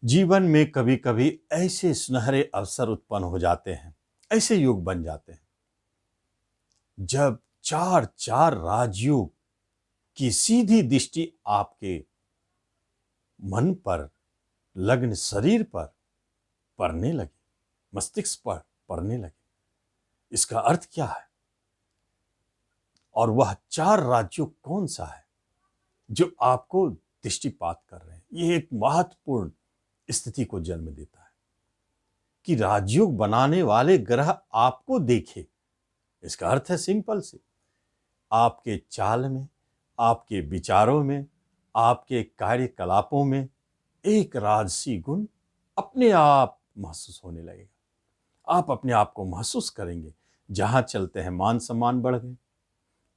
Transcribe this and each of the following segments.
जीवन में कभी कभी ऐसे सुनहरे अवसर उत्पन्न हो जाते हैं, ऐसे योग बन जाते हैं जब चार चार राजयोग की सीधी दृष्टि आपके मन पर, लग्न शरीर पर पड़ने लगे, मस्तिष्क पर पड़ने लगे। इसका अर्थ क्या है और वह चार राजयोग कौन सा है जो आपको दृष्टिपात कर रहे हैं? यह एक महत्वपूर्ण स्थिति को जन्म देता है कि राजयोग बनाने वाले ग्रह आपको देखे। इसका अर्थ है सिंपल से, आपके चाल में, आपके विचारों में, आपके कार्यकलापों में एक राजसी गुण अपने आप महसूस होने लगेगा। आप अपने आप को महसूस करेंगे। जहां चलते हैं मान सम्मान बढ़ गए,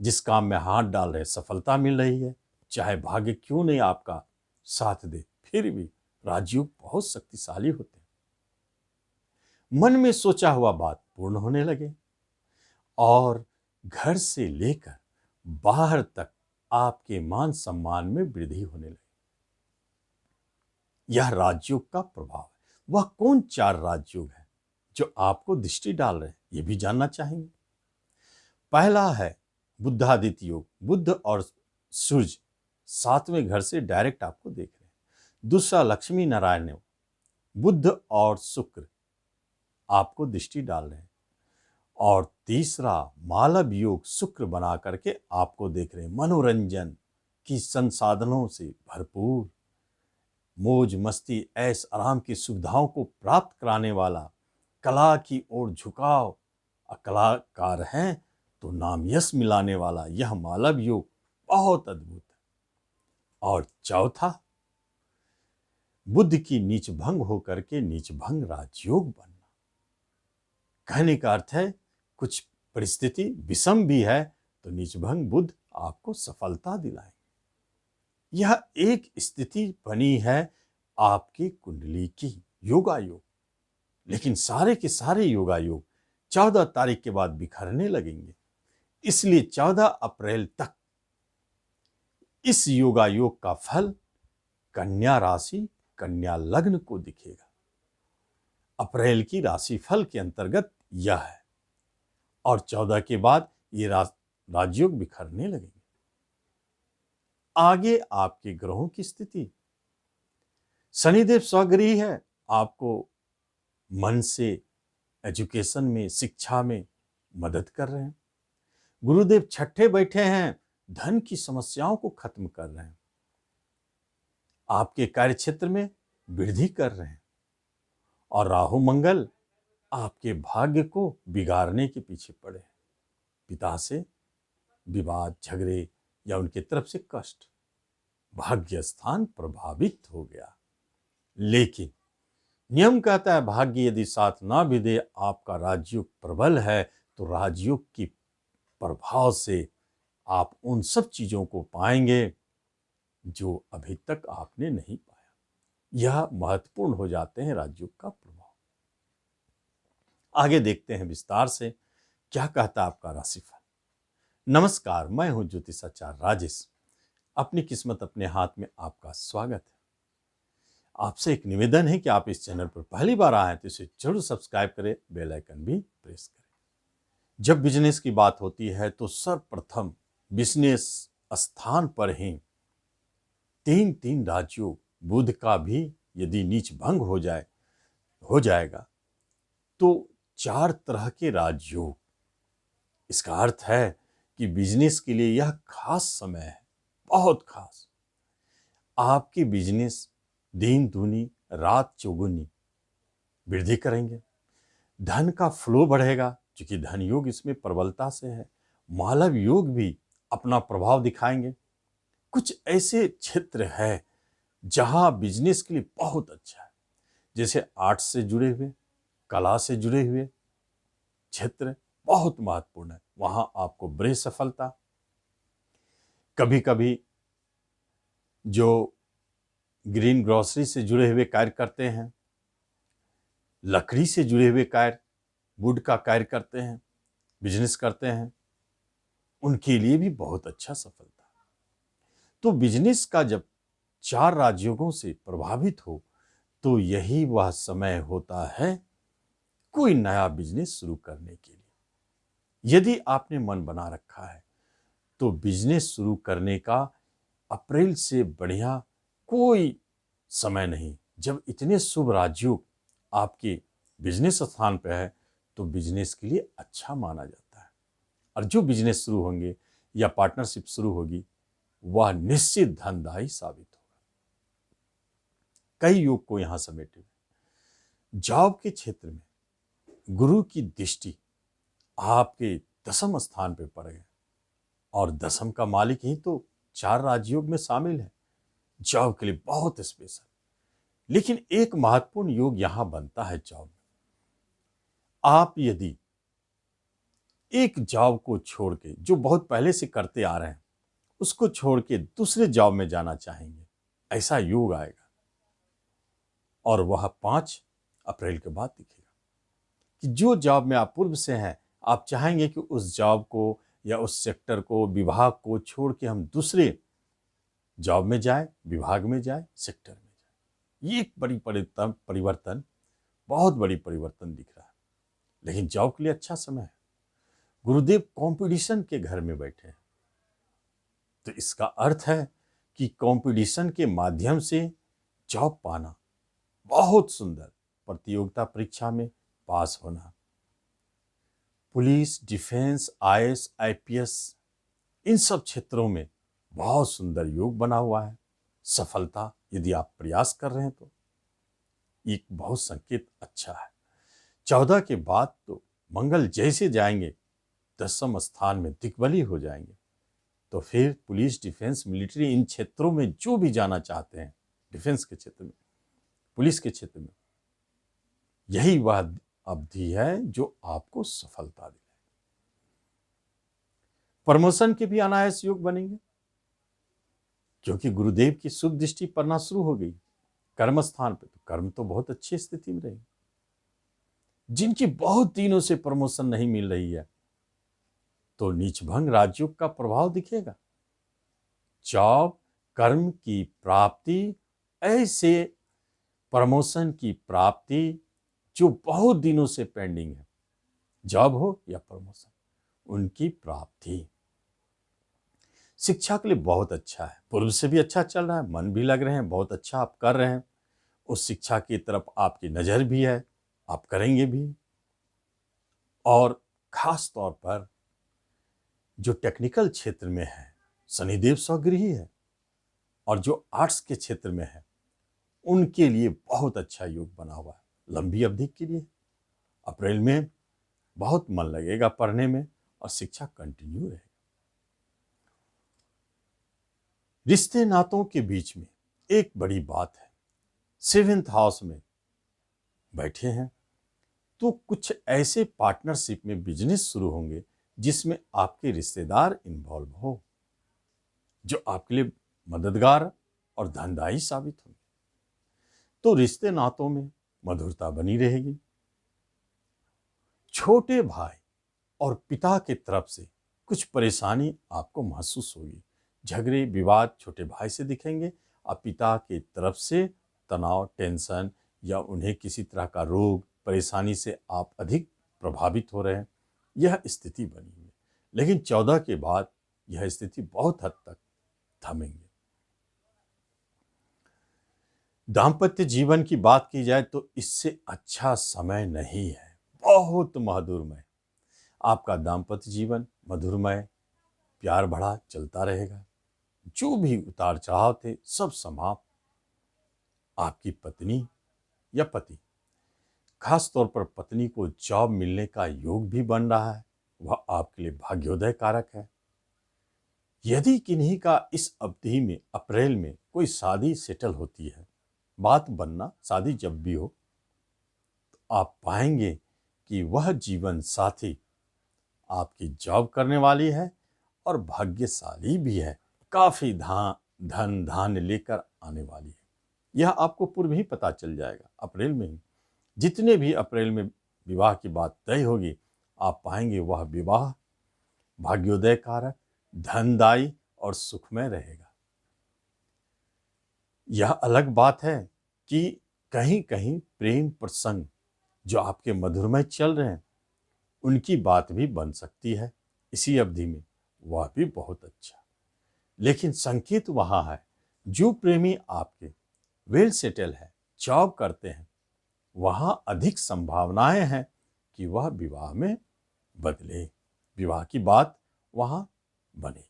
जिस काम में हाथ डाल रहे सफलता मिल रही है, चाहे भाग्य क्यों नहीं आपका साथ दे, फिर भी राजयोग बहुत शक्तिशाली होते हैं। मन में सोचा हुआ बात पूर्ण होने लगे और घर से लेकर बाहर तक आपके मान सम्मान में वृद्धि होने लगी। यह राजयोग का प्रभाव है। वह कौन चार राजयोग है जो आपको दृष्टि डाल रहे हैं, यह भी जानना चाहेंगे। पहला है बुद्धादित्य योग। बुद्ध और सूर्य सातवें घर से डायरेक्ट आपको देख रहे हैं। दूसरा लक्ष्मी नारायण योग। बुद्ध और शुक्र आपको दृष्टि डाल रहे हैं। और तीसरा मालव योग, शुक्र बना करके आपको देख रहे हैं। मनोरंजन की संसाधनों से भरपूर, मौज मस्ती ऐश आराम की सुविधाओं को प्राप्त कराने वाला, कला की ओर झुकाव, कलाकार हैं तो नाम यश मिलाने वाला यह मालव योग बहुत अद्भुत है। और चौथा, बुद्ध की नीच भंग होकर के नीच भंग राजयोग बनना। कहने का अर्थ है कुछ परिस्थिति विषम भी है तो नीच भंग बुद्ध आपको सफलता दिलाएंगे। यह एक स्थिति बनी है आपकी कुंडली की, योगा योग। लेकिन सारे के सारे योगा योग 14 तारीख के बाद बिखरने लगेंगे। इसलिए 14 अप्रैल तक इस योगा योग का फल कन्या राशि, कन्या लग्न को दिखेगा। अप्रैल की राशि फल के अंतर्गत यह है और 14 के बाद ये राजयोग बिखरने लगेंगे। आगे आपके ग्रहों की स्थिति, शनिदेव स्वगृही है, आपको मन से एजुकेशन में, शिक्षा में मदद कर रहे हैं। गुरुदेव छठे बैठे हैं, धन की समस्याओं को खत्म कर रहे हैं। आपके कार्य क्षेत्र में वृद्धि कर रहे हैं। और राहु मंगल आपके भाग्य को बिगाड़ने के पीछे पड़े हैं। पिता से विवाद, झगड़े या उनकी तरफ से कष्ट, भाग्य स्थान प्रभावित हो गया। लेकिन नियम कहता है भाग्य यदि साथ ना भी दे, आपका राजयोग प्रबल है तो राजयोग की प्रभाव से आप उन सब चीजों को पाएंगे जो अभी तक आपने नहीं पाया। यह महत्वपूर्ण हो जाते हैं राजयोग का प्रभाव। आगे देखते हैं विस्तार से क्या कहता है आपका राशिफल। नमस्कार, मैं हूं ज्योतिषाचार्य राजेश। अपनी किस्मत अपने हाथ में आपका स्वागत है। आपसे एक निवेदन है कि आप इस चैनल पर पहली बार आए हैं तो इसे जरूर सब्सक्राइब करें, बेल आइकन भी प्रेस करें। जब बिजनेस की बात होती है तो सर्वप्रथम बिजनेस स्थान पर ही तीन तीन राजयोग, बुध का भी यदि नीच भंग हो जाएगा तो 4 तरह के राजयोग। इसका अर्थ है कि बिजनेस के लिए यह खास समय है, बहुत खास। आपकी बिजनेस दिन दूनी रात चौगुनी वृद्धि करेंगे। धन का फ्लो बढ़ेगा क्योंकि धन योग इसमें प्रबलता से है। मालव योग भी अपना प्रभाव दिखाएंगे। कुछ ऐसे क्षेत्र है जहां बिजनेस के लिए बहुत अच्छा है, जैसे आर्ट से जुड़े हुए, कला से जुड़े हुए क्षेत्र बहुत महत्वपूर्ण है। वहां आपको बड़ी सफलता। कभी कभी जो ग्रीन ग्रोसरी से जुड़े हुए कार्य करते हैं, लकड़ी से जुड़े हुए कार्य, वुड का कार्य करते हैं, बिजनेस करते हैं, उनके लिए भी बहुत अच्छा सफलता। तो बिजनेस का जब 4 राजयोगों से प्रभावित हो तो यही वह समय होता है कोई नया बिजनेस शुरू करने के लिए। यदि आपने मन बना रखा है तो बिजनेस शुरू करने का अप्रैल से बढ़िया कोई समय नहीं। जब इतने शुभ राजयोग आपके बिजनेस स्थान पर है तो बिजनेस के लिए अच्छा माना जाता है। और जो बिजनेस शुरू होंगे या पार्टनरशिप शुरू होगी वह निश्चित धनदायी साबित होगा। कई योग को यहां समेटे हुए जॉब के क्षेत्र में गुरु की दृष्टि आपके दसम स्थान पर पड़ गए और दसम का मालिक ही तो 4 राजयोग में शामिल है। जॉब के लिए बहुत स्पेशल। लेकिन एक महत्वपूर्ण योग यहां बनता है जॉब में। आप यदि एक जॉब को छोड़ के जो बहुत पहले से करते आ रहे हैं उसको छोड़ के दूसरे जॉब में जाना चाहेंगे, ऐसा योग आएगा और वह 5 अप्रैल के बाद दिखेगा कि जो जॉब में आप पूर्व से हैं आप चाहेंगे कि उस जॉब को या उस सेक्टर को, विभाग को छोड़ के हम दूसरे जॉब में जाए, विभाग में जाए, सेक्टर में जाए। ये एक बड़ी परिवर्तन, बहुत बड़ी परिवर्तन दिख रहा है। लेकिन जॉब के लिए अच्छा समय है। गुरुदेव कंपटीशन के घर में बैठे हैं तो इसका अर्थ है कि कंपटीशन के माध्यम से जॉब पाना बहुत सुंदर, प्रतियोगिता परीक्षा में पास होना, पुलिस, डिफेंस, आईएएस, आईपीएस, इन सब क्षेत्रों में बहुत सुंदर योग बना हुआ है। सफलता यदि आप प्रयास कर रहे हैं तो एक बहुत संकेत अच्छा है। 14 के बाद तो मंगल जैसे जाएंगे दसम स्थान में दिग्बली हो जाएंगे तो फिर पुलिस, डिफेंस, मिलिट्री, इन क्षेत्रों में जो भी जाना चाहते हैं, डिफेंस के क्षेत्र में, पुलिस के क्षेत्र में, यही वह अवधि है जो आपको सफलता दिलाए। प्रमोशन के भी अनायास योग बनेंगे क्योंकि गुरुदेव की शुभ दृष्टि पड़ना शुरू हो गई कर्म स्थान पे, तो कर्म तो बहुत अच्छी स्थिति में रहेगी। जिनकी बहुत दिनों से प्रमोशन नहीं मिल रही है तो नीचभंग राजयोग का प्रभाव दिखेगा। जॉब, कर्म की प्राप्ति, ऐसे प्रमोशन की प्राप्ति जो बहुत दिनों से पेंडिंग है, जॉब हो या प्रमोशन, उनकी प्राप्ति। शिक्षा के लिए बहुत अच्छा है, पूर्व से भी अच्छा चल रहा है, मन भी लग रहे हैं, बहुत अच्छा आप कर रहे हैं, उस शिक्षा की तरफ आपकी नजर भी है, आप करेंगे भी। और खास तौर पर जो टेक्निकल क्षेत्र में है शनिदेव स्वगृही है और जो आर्ट्स के क्षेत्र में है उनके लिए बहुत अच्छा योग बना हुआ है लंबी अवधि के लिए। अप्रैल में बहुत मन लगेगा पढ़ने में और शिक्षा कंटिन्यू रहेगी। रिश्ते नातों के बीच में एक बड़ी बात है, 7th हाउस में बैठे हैं तो कुछ ऐसे पार्टनरशिप में बिजनेस शुरू होंगे जिसमें आपके रिश्तेदार इन्वॉल्व हो जो आपके लिए मददगार और धनदायी साबित होंगे। तो रिश्ते नातों में मधुरता बनी रहेगी। छोटे भाई और पिता की तरफ से कुछ परेशानी आपको महसूस होगी, झगड़े विवाद छोटे भाई से दिखेंगे और पिता की तरफ से तनाव, टेंशन या उन्हें किसी तरह का रोग परेशानी से आप अधिक प्रभावित हो रहे हैं, यह स्थिति बनी हुई है। लेकिन 14 के बाद यह स्थिति बहुत हद तक थमेंगे। दाम्पत्य जीवन की बात की जाए तो इससे अच्छा समय नहीं है, बहुत मधुरमय। आपका दाम्पत्य जीवन मधुरमय, प्यार भरा चलता रहेगा। जो भी उतार चढ़ाव थे सब समाप्त। आपकी पत्नी या पति, खास तौर पर पत्नी को जॉब मिलने का योग भी बन रहा है, वह आपके लिए भाग्योदय कारक है। यदि किन्हीं का इस अवधि में अप्रैल में कोई शादी सेटल होती है, बात बनना, शादी जब भी हो तो आप पाएंगे कि वह जीवन साथी आपकी जॉब करने वाली है और भाग्यशाली भी है, काफी धन धान्य लेकर आने वाली है। यह आपको पूर्व ही पता चल जाएगा अप्रैल में ही। जितने भी अप्रैल में विवाह की बात तय होगी आप पाएंगे वह विवाह भाग्योदय कारक, धनदायी और सुखमय रहेगा। यह अलग बात है कि कहीं कहीं प्रेम प्रसंग जो आपके मधुरमय चल रहे हैं उनकी बात भी बन सकती है इसी अवधि में, वह भी बहुत अच्छा। लेकिन संकेत वहां है, जो प्रेमी आपके वेल सेटल है, जॉब करते हैं, वहां अधिक संभावनाएं हैं कि वह विवाह में बदले, विवाह की बात वहां बने।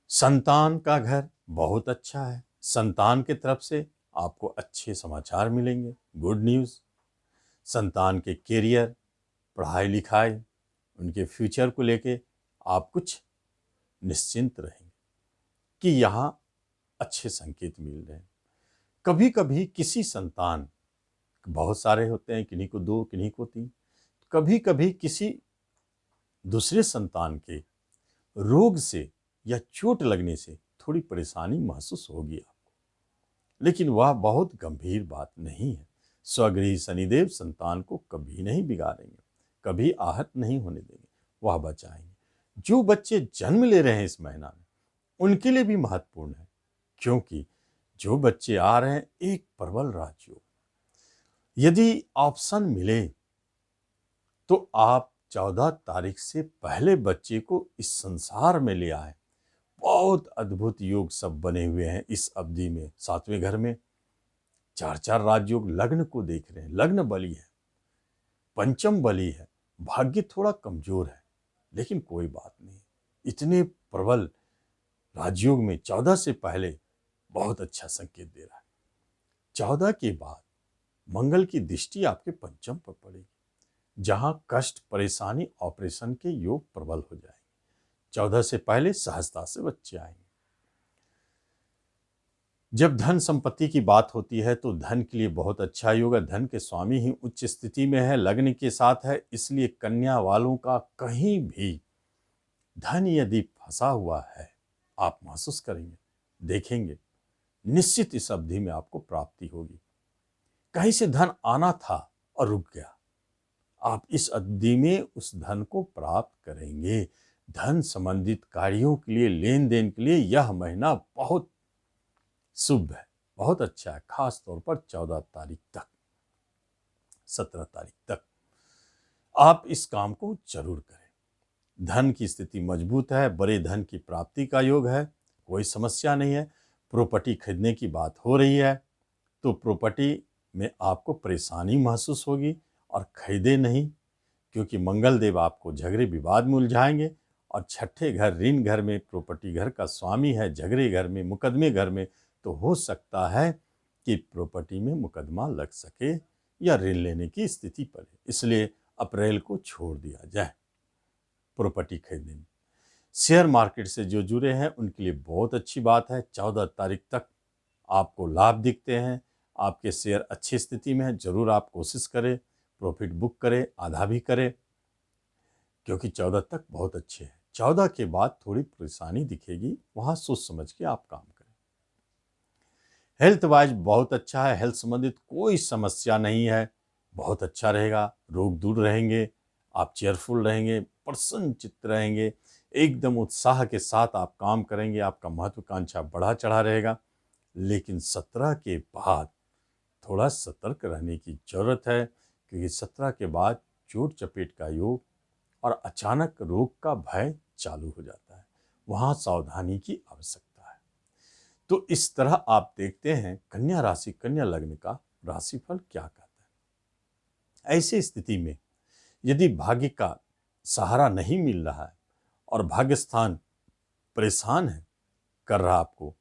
संतान का घर बहुत अच्छा है, संतान की तरफ से आपको अच्छे समाचार मिलेंगे, गुड न्यूज़। संतान के कैरियर, पढ़ाई लिखाई, उनके फ्यूचर को लेके आप कुछ निश्चिंत रहेंगे कि यहाँ अच्छे संकेत मिल रहे हैं। कभी कभी किसी संतान, बहुत सारे होते हैं, किन्हीं को 2, किन्हीं को 3, कभी कभी किसी दूसरे संतान के रोग से या चोट लगने से थोड़ी परेशानी महसूस होगी आपको, लेकिन वह बहुत गंभीर बात नहीं है। स्वगृही शनिदेव संतान को कभी नहीं बिगाड़ेंगे, कभी आहत नहीं होने देंगे, वह बचाएंगे। जो बच्चे जन्म ले रहे हैं इस महीना में, उनके लिए भी महत्वपूर्ण है, क्योंकि जो बच्चे आ रहे हैं एक प्रबल राजयोग। यदि ऑप्शन मिले तो आप 14 तारीख से पहले बच्चे को इस संसार में ले आए। बहुत अद्भुत योग सब बने हुए हैं इस अवधि में। 7वें घर में 4 राजयोग लग्न को देख रहे हैं, लग्न बली है, पंचम बली है, भाग्य थोड़ा कमजोर है, लेकिन कोई बात नहीं, इतने प्रबल राजयोग में 14 से पहले बहुत अच्छा संकेत दे रहा है। 14 के बाद मंगल की दृष्टि आपके पंचम पर पड़ेगी, जहां कष्ट, परेशानी, ऑपरेशन के योग प्रबल हो जाएंगे। 14 से पहले सहजता से बच्चे आएंगे। जब धन संपत्ति की बात होती है तो धन के लिए बहुत अच्छा योग है। धन के स्वामी ही उच्च स्थिति में है, लग्न के साथ है, इसलिए कन्या वालों का कहीं भी धन यदि फंसा हुआ है, आप महसूस करेंगे, देखेंगे, निश्चित इस अवधि में आपको प्राप्ति होगी। कहीं से धन आना था और रुक गया, आप इस अवधि में उस धन को प्राप्त करेंगे। धन संबंधित कार्यों के लिए, लेन देन के लिए यह महीना बहुत शुभ है, बहुत अच्छा है, खास तौर पर 14 तारीख तक, 17 तारीख तक आप इस काम को जरूर करें। धन की स्थिति मजबूत है, बड़े धन की प्राप्ति का योग है, कोई समस्या नहीं है। प्रॉपर्टी खरीदने की बात हो रही है तो प्रॉपर्टी में आपको परेशानी महसूस होगी और खरीदे नहीं, क्योंकि मंगल देव आपको झगड़े विवाद में उलझाएंगे। और 6ठे घर, ऋण घर में प्रॉपर्टी घर का स्वामी है, झगड़े घर में, मुकदमे घर में, तो हो सकता है कि प्रॉपर्टी में मुकदमा लग सके या ऋण लेने की स्थिति पड़े, इसलिए अप्रैल को छोड़ दिया जाए प्रॉपर्टी खरीदने में। शेयर मार्केट से जो जुड़े हैं उनके लिए बहुत अच्छी बात है। 14 तारीख तक आपको लाभ दिखते हैं, आपके शेयर अच्छी स्थिति में है। जरूर आप कोशिश करें, प्रॉफिट बुक करें, आधा भी करें, क्योंकि 14 तक बहुत अच्छे हैं। 14 के बाद थोड़ी परेशानी दिखेगी, वहां सोच समझ के आप काम करें। हेल्थ वाइज बहुत अच्छा है, हेल्थ संबंधित कोई समस्या नहीं है, बहुत अच्छा रहेगा। रोग दूर रहेंगे, आप चेयरफुल रहेंगे, प्रसन्न चित्त रहेंगे, एकदम उत्साह के साथ आप काम करेंगे, आपका महत्वाकांक्षा बढ़ा चढ़ा रहेगा। लेकिन 17 के बाद थोड़ा सतर्क रहने की जरूरत है, क्योंकि 17 के बाद चोट चपेट का योग और अचानक रोग का भय चालू हो जाता है, वहां सावधानी की आवश्यकता है। तो इस तरह आप देखते हैं कन्या राशि, कन्या लग्न का राशिफल क्या कहता है। ऐसी स्थिति में यदि भाग्य का सहारा नहीं मिल रहा है और भाग्य स्थान परेशान है कर रहा, आपको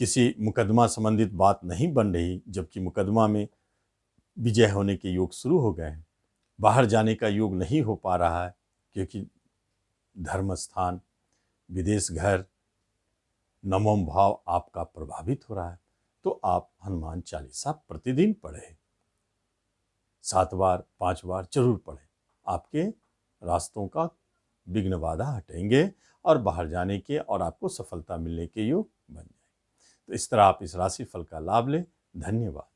किसी मुकदमा संबंधित बात नहीं बन रही, जबकि मुकदमा में विजय होने के योग शुरू हो गए हैं, बाहर जाने का योग नहीं हो पा रहा है क्योंकि धर्म स्थान, विदेश घर, नवम भाव आपका प्रभावित हो रहा है, तो आप हनुमान चालीसा प्रतिदिन पढ़ें, 7 बार 5 बार जरूर पढ़ें। आपके रास्तों का विघ्न बाधा हटेंगे और बाहर जाने के और आपको सफलता मिलने के योग बन जाए। तो इस तरह आप इस राशिफल का लाभ लें। धन्यवाद।